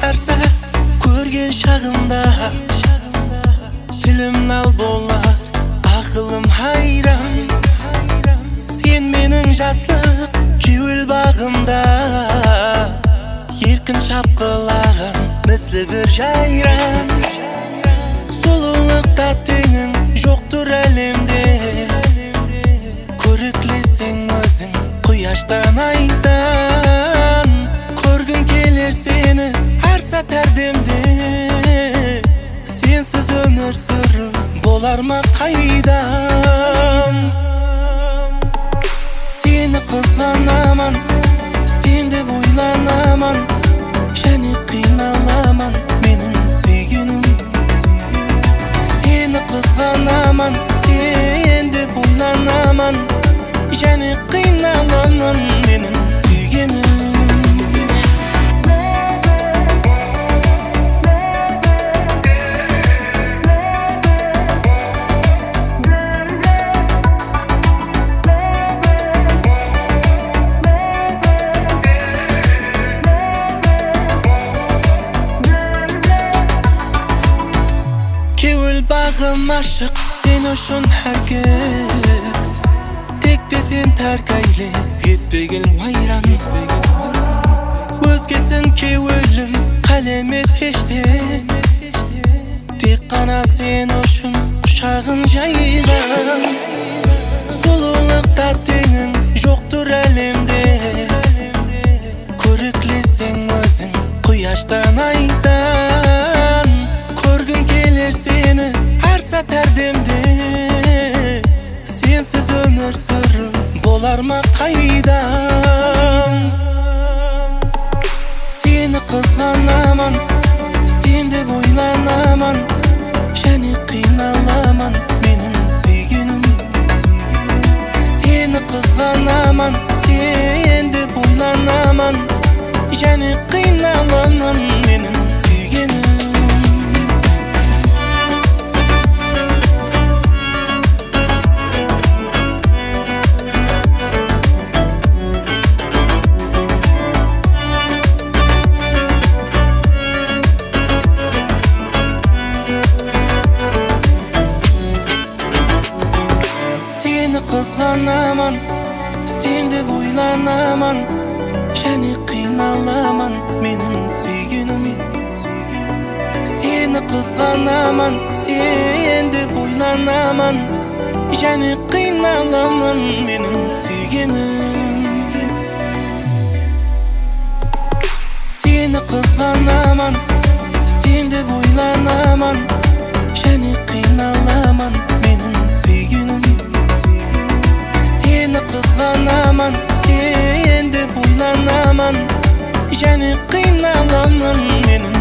тарса көрген шағымда, тілім ал болар, ақылым хайран. Сен менің жаслық кеуіл бағымда, еркін шапқылаған міслі бір жайран. Сұлулықта теңің жоқтыр әлемде, көріклесең өзің құяштан айдан. Көргің келер сені әр сәт әр демде, сенсіз өмір сүру болар ма қайдан. Сені қызғанаман, сен деп ойланаман, және қиналаман менің сүйгенім. Сені қызғанаман, сен деп ойланаман, және қиналаман менің сүйгенім. Кеуіл бағым ашық, сен үшін әркез. Тек те сен тәркәйле, етпеген вайран. Өзгесін кеуілім, қалемес еште. Тек қана сен үшін құшағын жайған. Сұлулықта теңің жоқтыр әлемде, көріклесең өзің құяштан айдан. Көргің келер сені әр сәт әр демде, сенсіз өмір сүру болар ма қайдан. Сені қызғанаман, сен деп ойланаман, және қиналаман менің сүйгенім. Сені қызғанаман, сен деп ойланаман, және қиналаман менің сүйгенім. Қызғанаман, сен деп ойланаман, және қиналаман менің сүйгенім. Сені қызғанаман, сен деп ойланаман, және қиналаман менің сүйгенім. Сені қызғанаман, сен деп ойланаман, және қиналаман менің сүйгенім. Сені қызғанаман, сен деп ойланаман, және қиналаман менің